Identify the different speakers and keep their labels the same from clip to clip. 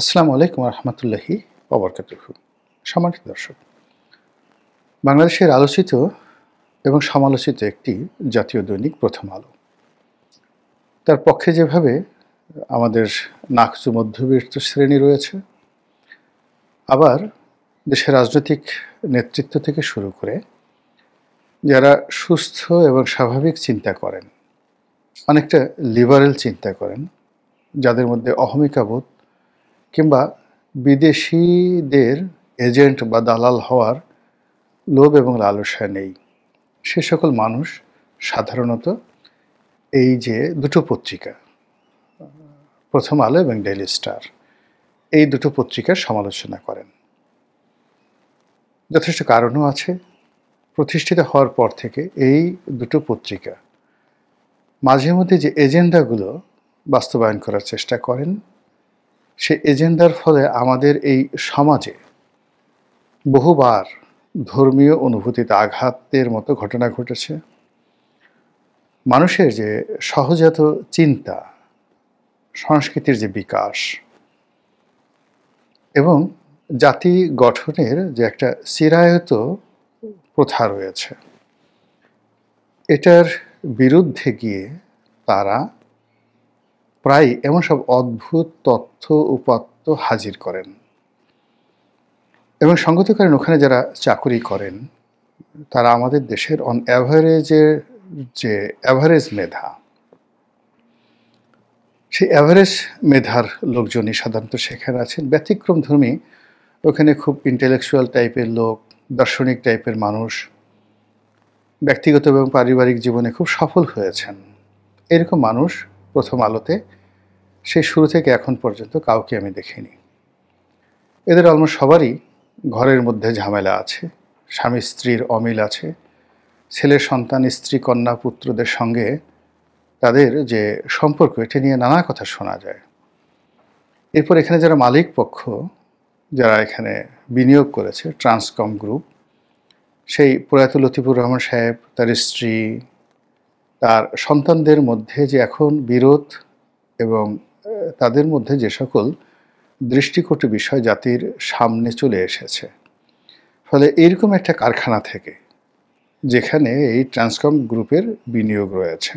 Speaker 1: আসসালামু আলাইকুম রহমতুল্লাহি ওবরকাতুহু। সম্মানিত দর্শক, বাংলাদেশের আলোচিত এবং সমালোচিত একটি জাতীয় দৈনিক প্রথম আলো। তার পক্ষে যেভাবে আমাদের নাকচু মধ্যবিত্ত শ্রেণী রয়েছে, আবার দেশের রাজনৈতিক নেতৃত্ব থেকে শুরু করে যারা সুস্থ এবং স্বাভাবিক চিন্তা করেন, অনেকটা লিবারেল চিন্তা করেন, যাদের মধ্যে অহমিকাবোধ কিংবা বিদেশিদের এজেন্ট বা দালাল হওয়ার লোভ এবং লালসা নেই, সে সকল মানুষ সাধারণত এই যে দুটো পত্রিকা, প্রথম আলো এবং ডেইলি স্টার, এই দুটো পত্রিকার সমালোচনা করেন। যথেষ্ট কারণও আছে। প্রতিষ্ঠিত হওয়ার পর থেকে এই দুটো পত্রিকা মাঝে মধ্যে যে এজেন্ডাগুলো বাস্তবায়ন করার চেষ্টা করেন, সে এজেন্ডার ফলে আমাদের এই সমাজে বহুবার ধর্মীয় অনুভূতিতে আঘাতের মতো ঘটনা ঘটেছে। মানুষের যে সহজাত চিন্তা, সংস্কৃতির যে বিকাশ এবং জাতি গঠনের যে একটা চিরায়ত প্রথা রয়েছে, এটার বিরুদ্ধে গিয়ে তারা প্রায় এমন সব অদ্ভুত তথ্য উপাত্ত হাজির করেন এবং সঙ্গত করেন ওখানে যারা চাকুরি করেন তারা আমাদের দেশের অন অ্যাভারেজের যে অ্যাভারেজ মেধা, সেই অ্যাভারেজ মেধার লোকজনই সাধারণত সেখানে আছেন। ব্যতিক্রমধর্মী ওখানে খুব ইন্টেলেকচুয়াল টাইপের লোক, দার্শনিক টাইপের মানুষ, ব্যক্তিগত এবং পারিবারিক জীবনে খুব সফল হয়েছেন। এরকম মানুষ প্রথম আলোতে সেই শুরু থেকে এখন পর্যন্ত কাউকে আমি দেখিনি। এদের অলমোস্ট সবারই ঘরের মধ্যে ঝামেলা আছে, স্বামী স্ত্রীর অমিল আছে, ছেলে সন্তান, স্ত্রী, কন্যা, পুত্রদের সঙ্গে তাদের যে সম্পর্ক, এটা নিয়ে নানা কথা শোনা যায়। এরপর এখানে যারা মালিক পক্ষ, যারা এখানে বিনিয়োগ করেছে, ট্রান্সকম গ্রুপ, সেই প্রয়াত লতিফুর রহমান সাহেব, তার স্ত্রী, তার সন্তানদের মধ্যে যে এখন বিরোধ এবং তাদের মধ্যে যে সকল দৃষ্টিকটু বিষয় জাতির সামনে চলে এসেছে, ফলে এইরকম একটা কারখানা থেকে যেখানে এই ট্রান্সকম গ্রুপের বিনিয়োগ রয়েছে,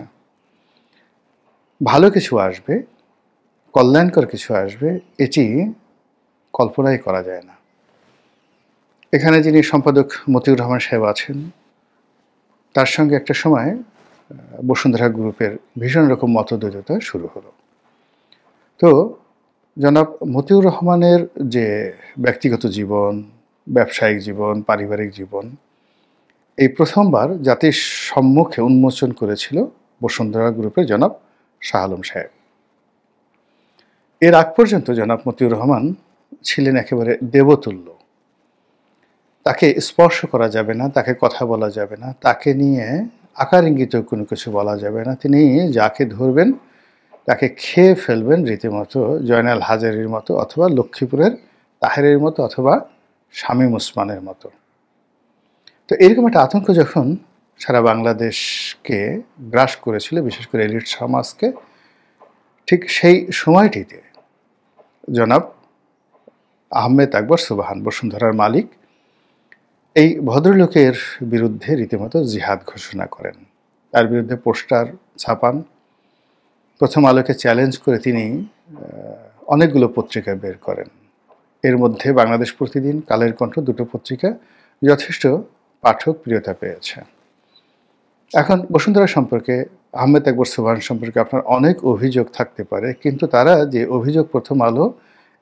Speaker 1: ভালো কিছু আসবে, কল্যাণকর কিছু আসবে, এটি কল্পনাই করা যায় না। এখানে যিনি সম্পাদক মতিউর রহমান সাহেব আছেন, তার সঙ্গে একটা সময় বসুন্ধরা গ্রুপের ভীষণ রকম মতদ্বৈধতা শুরু হলো। তো জনাব মতিউর রহমানের যে ব্যক্তিগত জীবন, ব্যবসায়িক জীবন, পারিবারিক জীবন, এই প্রথমবার জাতির সম্মুখে উন্মোচন করেছিল বসুন্ধরা গ্রুপের জনাব শাহ আলম সাহেব। এর আগ পর্যন্ত জনাব মতিউর রহমান ছিলেন একেবারে দেবতুল্য। তাকে স্পর্শ করা যাবে না, তাকে কথা বলা যাবে না, তাকে নিয়ে আকার ইঙ্গিত কোনো কিছু বলা যাবে না। তিনি যাকে ধরবেন তাকে খেয়ে ফেলবেন, রীতিমতো জয়নাল হাজারীর মতো, অথবা লক্ষ্মীপুরের তাহেরের মতো, অথবা শামীম ওসমানের মতো। তো এরকম একটা আতঙ্ক যখন সারা বাংলাদেশকে গ্রাস করেছিল, বিশেষ করে এলিট সমাজকে, ঠিক সেই সময়টিতে জনাব আহমেদ আকবর সুবহান, বসুন্ধরার মালিক, এই ভদ্রলোকের বিরুদ্ধে রীতিমতো জিহাদ ঘোষণা করেন। তার বিরুদ্ধে পোস্টার ছাপান। প্রথম আলোকে চ্যালেঞ্জ করে তিনি অনেকগুলো পত্রিকা বের করেন। এর মধ্যে বাংলাদেশ প্রতিদিন, কালের কণ্ঠ, দুটো পত্রিকা যথেষ্ট পাঠক প্রিয়তা পেয়েছে। এখন বসুন্ধরা সম্পর্কে, আহমেদ আকবর সুবহান সম্পর্কে আপনার অনেক অভিযোগ থাকতে পারে, কিন্তু তারা যে অভিযোগ প্রথম আলো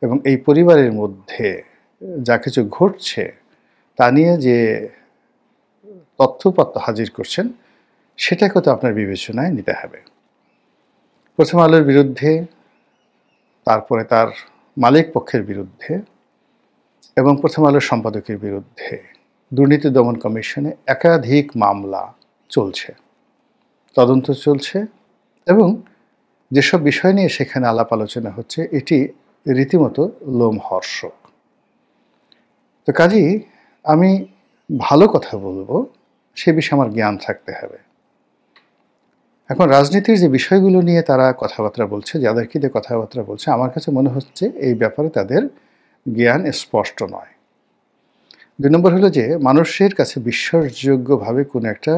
Speaker 1: এবং এই পরিবারের মধ্যে যা কিছু ঘটছে তা নিয়ে যে তথ্যপত্র হাজির করছেন, সেটাকে তো আপনার বিবেচনায় নিতে হবে। প্রথম আলোর বিরুদ্ধে, তারপরে তার মালিক পক্ষের বিরুদ্ধে এবং প্রথম আলোর সম্পাদকের বিরুদ্ধে দুর্নীতি দমন কমিশনে একাধিক মামলা চলছে, তদন্ত চলছে, এবং যেসব বিষয় নিয়ে সেখানে আলাপ আলোচনা হচ্ছে এটি রীতিমতো লোমহর্ষক। তো কাজেই আমি ভালো কথা বলবো, সে বিষয়ে আমার জ্ঞান থাকতে হবে। এখন রাজনীতির যে বিষয়গুলো নিয়ে তারা কথাবার্তা বলছে, যাদেরকে দিয়ে কথাবার্তা বলছে, আমার কাছে মনে হচ্ছে এই ব্যাপারে তাদের জ্ঞান স্পষ্ট নয়। ২ নম্বর হলো যে মানুষের কাছে বিশ্বাসযোগ্যভাবে কোনো একটা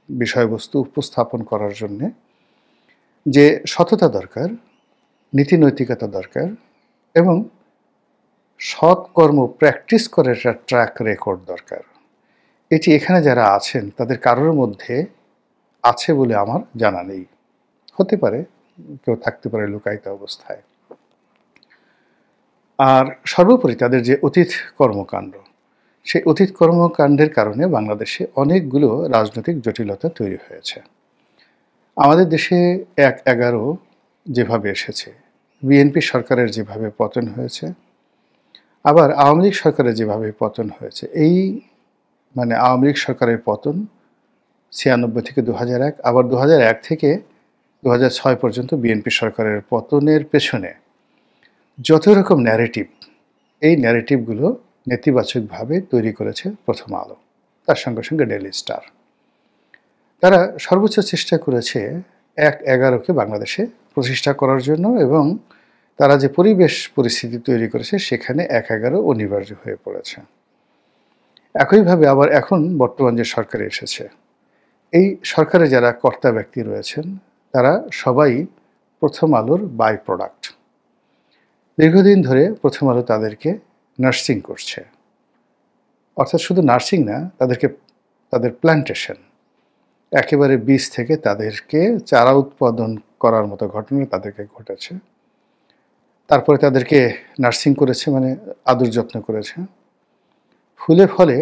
Speaker 1: বিষয়বস্তু উপস্থাপন করার জন্যে যে সততা দরকার, নীতি নৈতিকতা দরকার এবং সৎকর্ম প্র্যাকটিস করার একটা ট্র্যাক রেকর্ড দরকার। এটি এখানে যারা আছেন তাদের কারোর মধ্যে আছে বলে আমার জানা নেই। হতে পারে, কেউ থাকতে পারে লুকায়িত অবস্থায়। আর সর্বোপরি তাদের যে অতীত কর্মকাণ্ড, সেই অতীত কর্মকাণ্ডের কারণে বাংলাদেশে অনেকগুলো রাজনৈতিক জটিলতা তৈরি হয়েছে। আমাদের দেশে ১/১১ যেভাবে এসেছে, বিএনপি সরকারের যেভাবে পতন হয়েছে, আবার আওয়ামী লীগ সরকারের যেভাবে পতন হয়েছে, এই মানে আওয়ামী লীগ সরকারের পতন ৯৬ থেকে ২০০১, আবার ২০০১ থেকে ২০০৬ পর্যন্ত বিএনপি সরকারের পতনের পেছনে যত রকম ন্যারেটিভ, এই ন্যারেটিভগুলো নেতিবাচকভাবে তৈরি করেছে প্রথম আলো, তার সঙ্গে সঙ্গে ডেইলি স্টার। তারা সর্বোচ্চ চেষ্টা করেছে ১/১১কে বাংলাদেশে প্রতিষ্ঠা করার জন্য, এবং তারা যে পরিস্থিতি তৈরি করেছে সেখানে ১/১১ অনিবার্য হয়ে পড়েছে। একইভাবে আবার এখন বর্তমান যে সরকার এসেছে, এই সরকারে যারা কর্তা ব্যক্তি রয়েছেন তারা সবাই প্রথম আলোর বাই প্রোডাক্ট। দীর্ঘদিন ধরে প্রথম আলো তাদেরকে নার্সিং করছে, অর্থাৎ শুধু নার্সিং না, তাদের প্ল্যান্টেশন, একেবারে বীজ থেকে তাদেরকে চারা উৎপাদন করার মতো ঘটনা তাদেরকে ঘটেছে। তারপরে তাদেরকে নার্সিং করেছে, মানে আদর যত্ন করেছে, ফুলে ফলে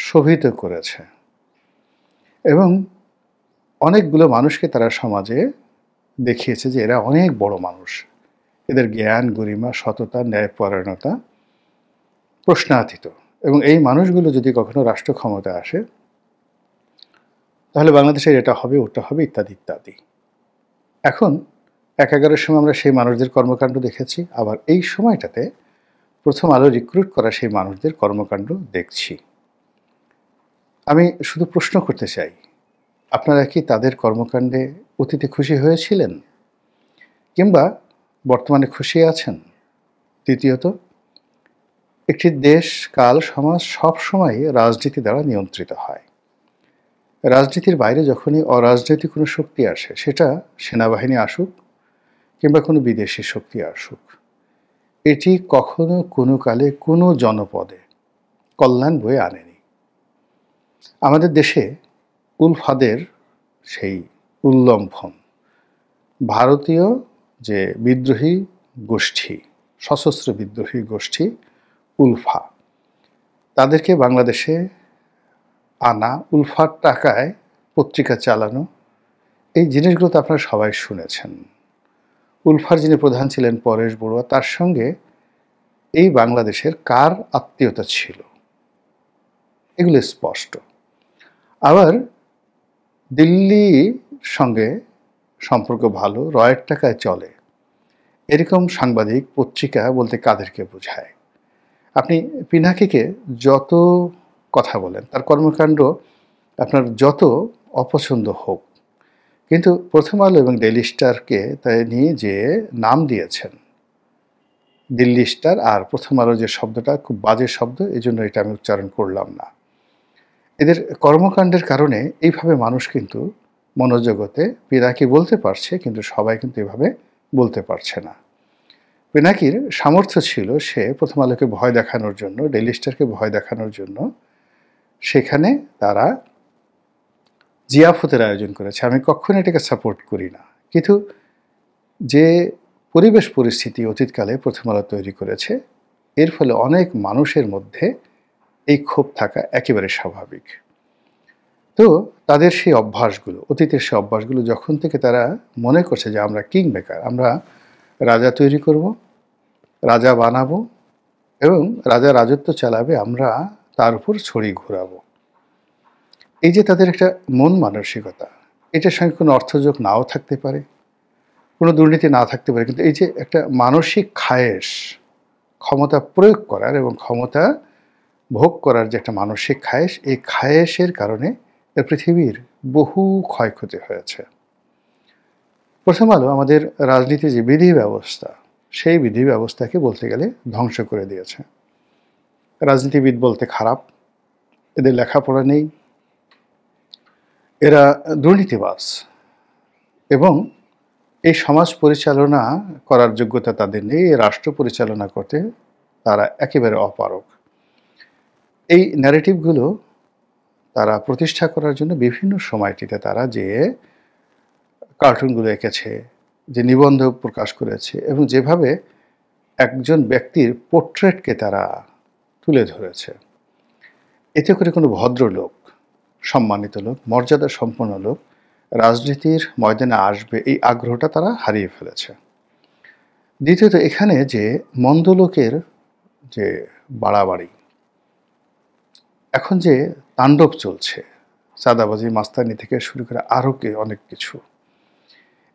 Speaker 1: শোভিত করেছে, এবং অনেকগুলো মানুষকে তারা সমাজে দেখিয়েছে যে এরা অনেক বড় মানুষ, এদের জ্ঞান, গরিমা, সততা, ন্যায়পরায়ণতা প্রশ্নাতীত। এবং এই মানুষগুলো যদি কখনো রাষ্ট্র ক্ষমতায় আসে তাহলে বাংলাদেশের এটা হবে, ওটা হবে, ইত্যাদি ইত্যাদি। এখন ১/১১ সময় আমরা সেই মানুষদের কর্মকাণ্ড দেখেছি, আবার এই সময়টাতে প্রথম আলো রিক্রুট করা সেই মানুষদের কর্মকাণ্ড দেখছি। আমি শুধু প্রশ্ন করতে চাই, আপনারা কি তাদের কর্মকাণ্ডে অতীতে খুশি হয়েছিলেন, কিংবা বর্তমানে খুশি আছেন? দ্বিতীয়ত, একটি দেশ, কাল, সমাজ সবসময় রাজনীতি দ্বারা নিয়ন্ত্রিত হয়। রাজনীতির বাইরে যখনই অরাজনৈতিক কোনো শক্তি আসে, সেটা সেনাবাহিনী আসুক কিংবা কোনো বিদেশি শক্তি আসুক, এটি কখনো কোনো কালে কোনো জনপদে কল্যাণ বয়ে আনেনি। আমাদের দেশে উলফাদের সেই উল্লম্ফন, ভারতীয় যে বিদ্রোহী গোষ্ঠী, সশস্ত্র বিদ্রোহী গোষ্ঠী উলফা, তাদেরকে বাংলাদেশে আনা, উলফার টাকায় পত্রিকা চালানো, এই জিনিসগুলো তো আপনারা সবাই শুনেছেন। উলফার যিনি প্রধান ছিলেন পরেশ বড়ুয়া, তার সঙ্গে এই বাংলাদেশের কার আত্মীয়তা ছিল, এগুলো স্পষ্ট। আবার দিল্লির সঙ্গে সম্পর্ক ভালো, রয়ের টাকায় চলে, এরকম সাংবাদিক, পত্রিকা বলতে কাদেরকে বোঝায়? আপনি পিনাকিকে যত কথা বলেন, তার কর্মকাণ্ড আপনার যত অপছন্দ হোক, কিন্তু প্রথম আলো এবং ডেইলি স্টারকে তাই নিয়ে যে নাম দিয়েছেন দিল্লি স্টার, আর প্রথম আলো যে শব্দটা খুব বাজে শব্দ, এই জন্য এটা আমি উচ্চারণ করলাম না। এদের কর্মকাণ্ডের কারণে এইভাবে মানুষ কিন্তু মনোজগতে পিনাকি বলতে পারছে, কিন্তু সবাই কিন্তু এভাবে বলতে পারছে না। পিনাকির সামর্থ্য ছিল, সে প্রথম আলোকে ভয় দেখানোর জন্য, ডেইলি স্টারকে ভয় দেখানোর জন্য সেখানে তারা জিয়াফতের আয়োজন করেছে। আমি কখনো এটাকে সাপোর্ট করি না, কিন্তু যে পরিবেশ পরিস্থিতি অতীতকালে প্রথম আলো তৈরি করেছে, এর ফলে অনেক মানুষের মধ্যে এই ক্ষোভ থাকা একেবারে স্বাভাবিক। তো তাদের সেই অভ্যাসগুলো, অতীতের সেই অভ্যাসগুলো যখন থেকে তারা মনে করছে যে আমরা কিং মেকার, আমরা রাজা তৈরি করব, রাজা বানাবো, এবং রাজা রাজত্ব চালাবে, আমরা তার উপর ছড়ি ঘোরাবো, এই যে তাদের একটা মন মানসিকতা, এটার সঙ্গে কোনো অর্থযোগ নাও থাকতে পারে, কোনো দুর্নীতি না থাকতে পারে, কিন্তু এই যে একটা মানসিক খায়েশ, ক্ষমতা প্রয়োগ করার এবং ক্ষমতা ভোগ করার যে একটা মানসিক খায়েশ, এই খায়েশের কারণে পৃথিবীর বহু ক্ষয়ক্ষতি হয়েছে। প্রথম আলো আমাদের রাজনীতির যে বিধি ব্যবস্থা, সেই বিধি ব্যবস্থাকে বলতে গেলে ধ্বংস করে দিয়েছে। রাজনীতিবিদ বলতে খারাপ, এদের লেখাপড়া নেই, এরা দুর্নীতিবাজ এবং এই সমাজ পরিচালনা করার যোগ্যতা তাদের নেই, এই রাষ্ট্র পরিচালনা করতে তারা একেবারে অপারগ। এই ন্যারেটিভগুলো তারা প্রতিষ্ঠা করার জন্য বিভিন্ন সময়টিতে তারা যে কার্টুনগুলো এঁকেছে, যে নিবন্ধ প্রকাশ করেছে এবং যেভাবে একজন ব্যক্তির পোর্ট্রেটকে তারা তুলে ধরেছে, এতে করে কোনো ভদ্রলোক, সম্মানিত লোক, মর্যাদা সম্পন্ন লোক রাজনীতির ময়দানে আসবে এই আগ্রহটা তারা হারিয়ে ফেলেছে। দ্বিতীয়ত, এখানে যে মন্দ লোকের যে বাড়াবাড়ি, এখন যে তাণ্ডব চলছে, চাঁদাবাজি, মাস্তানি থেকে শুরু করে আরও অনেক কিছু,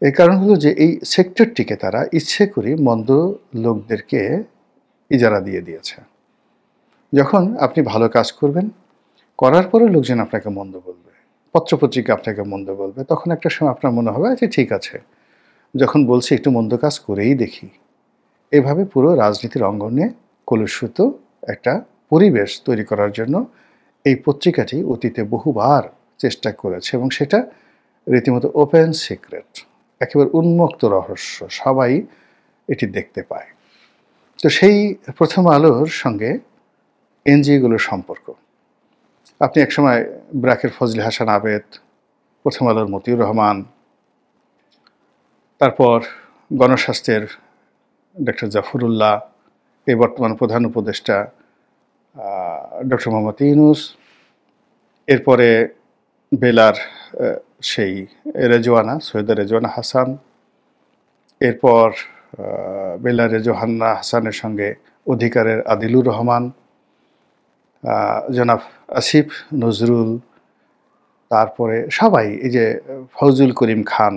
Speaker 1: এর কারণ হলো যে এই সেক্টরটিকে তারা ইচ্ছে করে মন্দ লোকদেরকে ইজারা দিয়ে দিয়েছে। যখন আপনি ভালো কাজ করবেন, করার পরেও লোকজন আপনাকে মন্দ বলবে, পত্রপত্রিকা আপনাকে মন্দ বলবে, তখন একটা সময় আপনার মনে হবে যে ঠিক আছে, যখন বলছি একটু মন্দ কাজ করেই দেখি। এভাবে পুরো রাজনীতির অঙ্গনে কলুষিত একটা পরিবেশ তৈরি করার জন্য এই পত্রিকাটি অতীতে বহুবার চেষ্টা করেছে এবং সেটা রীতিমতো ওপেন সিক্রেট, একেবারে উন্মুক্ত রহস্য, সবাই এটি দেখতে পায়। তো সেই প্রথম আলোর সঙ্গে এনজিওগুলোর সম্পর্ক, আপনি একসময় ব্র্যাকের ফজলে হাসান আবেদ, প্রথম আলোর মতিউর রহমান, তারপর গণস্বাস্থ্যের ডক্টর জাফরুল্লাহ, এই বর্তমান প্রধান উপদেষ্টা ডক্টর মোহাম্মদ ইউনূস, এরপরে বেলার সেই রেজওয়ানা, সৈয়দা রেজওয়ানা হাসান, এরপর বেলার রেজওয়ানা হাসানের সঙ্গে অধিকারের আদিলুর রহমান, জনাব আসিফ নজরুল, তারপরে সবাই, এই যে ফজলুল করিম খান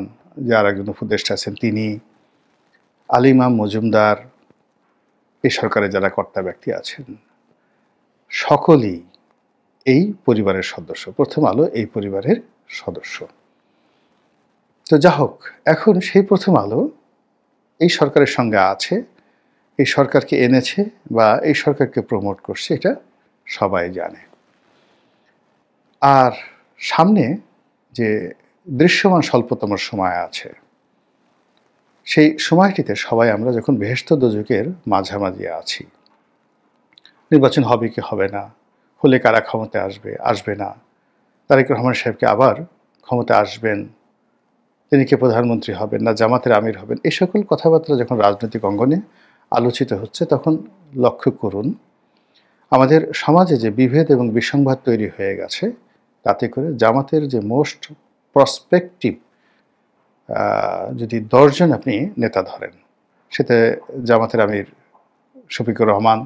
Speaker 1: যার একজন উপদেষ্টা আছেন তিনি, আলিমাম মজুমদার, এই সরকারের যারা কর্তা ব্যক্তি আছেন, সকলেই এই পরিবারের সদস্য, প্রথম আলো এই পরিবারের সদস্য। তো যা হোক, এখন সেই প্রথম আলো এই সরকারের সঙ্গে আছে, এই সরকারকে এনেছে বা এই সরকারকে প্রমোট করছে, এটা সবাই জানে। আর সামনে যে দৃশ্যমান স্বল্পতম সময় আছে, সেই সময়টিতে সবাই আমরা যখন বেহেশত দোজখের মাঝামাঝি আছি, নির্বাচন হবে কি হবে না, হলে কারা ক্ষমতায় আসবে, আসবে না, তারেক রহমান সাহেবকে আবার ক্ষমতায় আসবেন, তিনি কে প্রধানমন্ত্রী হবেন না জামাতের আমির হবেন, এই সকল কথাবার্তা যখন রাজনৈতিক অঙ্গনে আলোচিত হচ্ছে, তখন লক্ষ্য করুন আমাদের সমাজে যে বিভেদ এবং বিসংবাদ তৈরি হয়ে গেছে, তাতে করে জামাতের যে মোস্ট প্রসপেক্টিভ যদি 10 জন আপনি নেতা ধরেন, সেটা জামাতের আমির শফিকুর রহমান,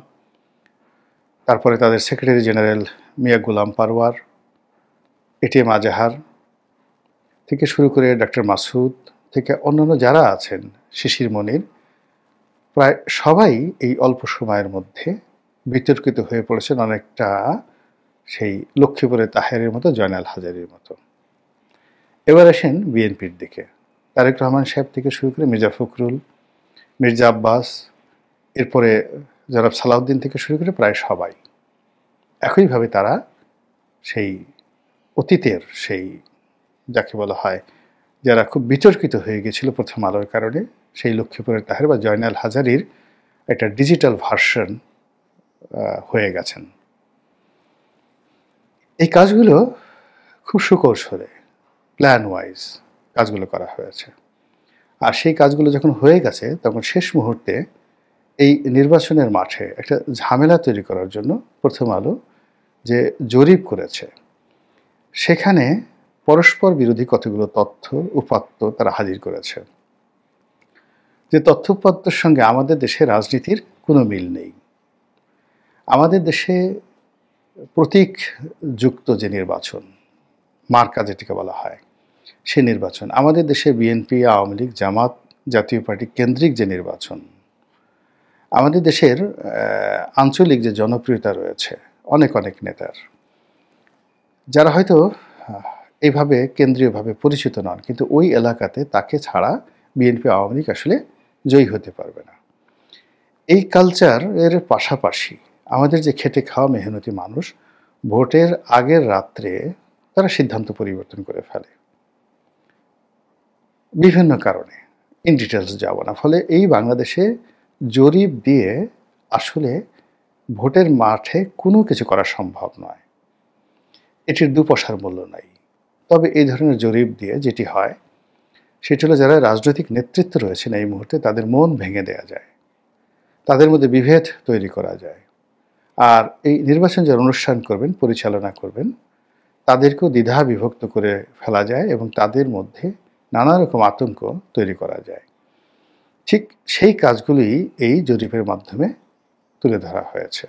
Speaker 1: তারপরে তাদের সেক্রেটারি জেনারেল মিয়া গোলাম পারওয়ার, এটিএম আজহার থেকে শুরু করে ডক্টর মাসুদ থেকে অন্যান্য যারা আছেন, শিশির মনির, প্রায় সবাই এই অল্প সময়ের মধ্যে বিতর্কিত হয়ে পড়েছেন, অনেকটা সেই লক্ষ্মীপুরের তাহেরের মতো, জয়নাল হাজারীর মতো। এবার আসেন বিএনপির দিকে, তারেক রহমান সাহেব থেকে শুরু করে মির্জা ফখরুল, মির্জা আব্বাস, এরপরে জনাব সালাউদ্দিন থেকে শুরু করে প্রায় সবাই একইভাবে তারা সেই অতীতের সেই যাকে বলা হয় যারা খুব বিতর্কিত হয়ে গেছিল প্রথম আলোর কারণে, সেই লক্ষ্মীপুরের তাহের বা জয়নাল হাজারীর একটা ডিজিটাল ভার্সন হয়ে গেছেন। এই কাজগুলো খুব সুকৌশলে, প্ল্যান ওয়াইজ কাজগুলো করা হয়েছে। আর সেই কাজগুলো যখন হয়ে গেছে, তখন শেষ মুহূর্তে এই নির্বাচনের মাঠে একটা ঝামেলা তৈরি করার জন্য প্রথম আলো যে জরিপ করেছে, সেখানে পরস্পর বিরোধী কতগুলো তথ্য উপাত্ত তারা হাজির করেছে, যে তথ্য উপাত্তের সঙ্গে আমাদের দেশের রাজনীতির কোনো মিল নেই। আমাদের দেশে প্রতীকযুক্ত যে নির্বাচন, মার্কা যেটিকে বলা হয়, সে নির্বাচন, আমাদের দেশে বিএনপি, আওয়ামী লীগ, জামাত, জাতীয় পার্টি কেন্দ্রিক যে নির্বাচন, আমাদের দেশের আঞ্চলিক যে জনপ্রিয়তা রয়েছে অনেক অনেক নেতার, যারা হয়তো এইভাবে কেন্দ্রীয়ভাবে পরিচিত নন, কিন্তু ওই এলাকাতে তাকে ছাড়া বিএনপি আওয়ামী লীগ আসলে জয়ী হতে পারবে না। এই কালচার এর পাশাপাশি আমাদের যে খেটে খাওয়া মেহনতি মানুষ ভোটের আগের রাত্রে তারা সিদ্ধান্ত পরিবর্তন করে ফেলে বিভিন্ন কারণে, ইন ডিটেলস যাব না। ফলে এই বাংলাদেশে জরিপ দিয়ে আসলে ভোটের মাঠে কোনো কিছু করা সম্ভব নয়, এটির দুপয়সার মূল্য নাই। তবে এই ধরনের জরিপ দিয়ে যেটি হয় সেটি হলো যারা রাজনৈতিক নেতৃত্ব রয়েছেন এই মুহূর্তে তাদের মন ভেঙে দেওয়া যায়, তাদের মধ্যে বিভেদ তৈরি করা যায়। আর এই নির্বাচন যারা অনুষ্ঠান করবেন, পরিচালনা করবেন, তাদেরকেও দ্বিধা বিভক্ত করে ফেলা যায় এবং তাদের মধ্যে নানা রকম আতঙ্ক তৈরি করা যায়। ঠিক সেই কাজগুলি এই জরিপের মাধ্যমে তুলে ধরা হয়েছে।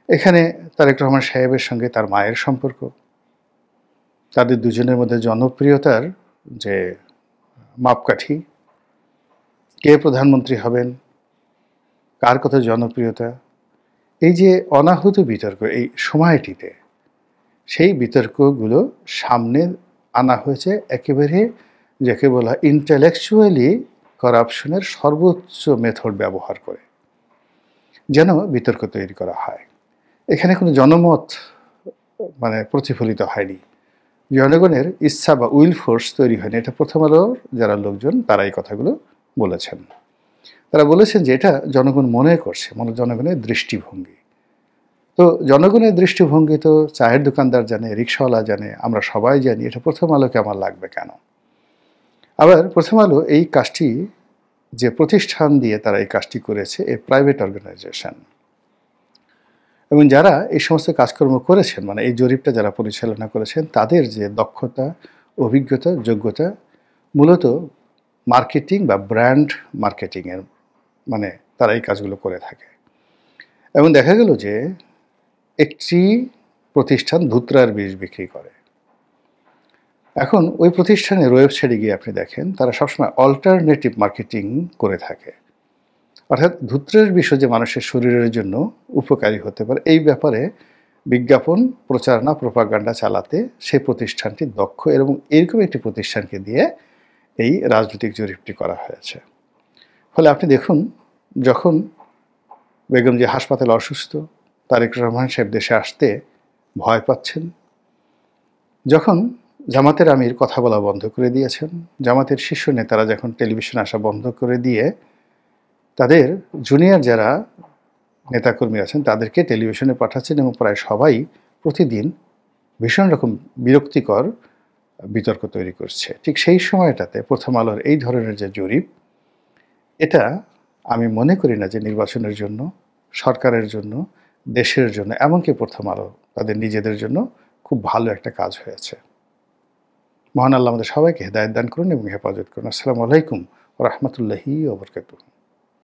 Speaker 1: এখানে তারেক রহমান সাহেবের সঙ্গে তার মায়ের সম্পর্ক, তাদের দুজনের মধ্যে জনপ্রিয়তার যে মাপকাঠি, কে প্রধানমন্ত্রী হবেন, কার কত জনপ্রিয়তা, এই যে অনাহুত বিতর্ক এই সময়টিতে, সেই বিতর্কগুলো সামনে আনা হয়েছে একেবারে যাকে বলা ইন্টেলেকচুয়ালি করাপশনের সর্বোচ্চ মেথড ব্যবহার করে, যেন বিতর্ক তৈরি করা হয়। এখানে কোনো জনমত প্রতিফলিত হয়নি, জনগণের ইচ্ছা বা উইল ফোর্স তৈরি হয়নি। এটা প্রথম আলোর যারা লোকজন তারা এই কথাগুলো বলেছেন। তারা বলেছেন যে এটা জনগণ মনে করছে, জনগণের দৃষ্টিভঙ্গি। তো জনগণের দৃষ্টিভঙ্গি তো চায়ের দোকানদার জানে, রিক্সাওয়ালা জানে, আমরা সবাই জানি। এটা প্রথম আলোকে আমার লাগবে কেন? আবার প্রথম আলো এই কাজটি যে প্রতিষ্ঠান দিয়ে তারা এই কাজটি করেছে, এ প্রাইভেট অর্গানাইজেশন, এবং যারা এই সমস্ত কাজকর্ম করেছেন এই জরিপটা যারা পরিচালনা করেছেন তাদের যে দক্ষতা, অভিজ্ঞতা, যোগ্যতা মূলত মার্কেটিং বা ব্র্যান্ড মার্কেটিংয়ের তারা এই কাজগুলো করে থাকে। এবং দেখা গেল যে একটি প্রতিষ্ঠান ধুতরার বীজ বিক্রি করে। এখন ওই প্রতিষ্ঠানের ওয়েবসাইটে গিয়ে আপনি দেখেন তারা সবসময় অল্টারনেটিভ মার্কেটিং করে থাকে, অর্থাৎ ধুত্রের বিষয় যে মানুষের শরীরের জন্য উপকারী হতে পারে এই ব্যাপারে বিজ্ঞাপন, প্রচারণা, প্রোপাগান্ডা চালাতে সেই প্রতিষ্ঠানটি দক্ষ, এবং এরকম একটি প্রতিষ্ঠানকে দিয়ে এই রাজনৈতিক জরিপটি করা হয়েছে। ফলে আপনি দেখুন, যখন বেগম যে হাসপাতালে অসুস্থ, তারেক রহমান সাহেব দেশে আসতে ভয় পাচ্ছেন, যখন জামাতের আমির কথা বলা বন্ধ করে দিয়েছেন, জামাতের শীর্ষ নেতারা যখন টেলিভিশনে আসা বন্ধ করে দিয়ে তাদের জুনিয়র যারা নেতাকর্মী আছেন তাদেরকে টেলিভিশনে পাঠাচ্ছেন, এবং প্রায় সবাই প্রতিদিন ভীষণ রকম বিরক্তিকর বিতর্ক তৈরি করছে, ঠিক সেই সময়টাতে প্রথম আলোর এই ধরনের যে জরিপ, এটা আমি মনে করি না যে নির্বাচনের জন্য, সরকারের জন্য, দেশের জন্য, এমনকি প্রথম আলো তাদের নিজেদের জন্য খুব ভালো একটা কাজ হয়েছে। মহান আল্লাহ আমাদের সবাইকে হেদায়েত দান করুন এবং হেফাজত করুন। আসসালামু আলাইকুম ওয়া রাহমাতুল্লাহি ওয়া বারাকাতুহু।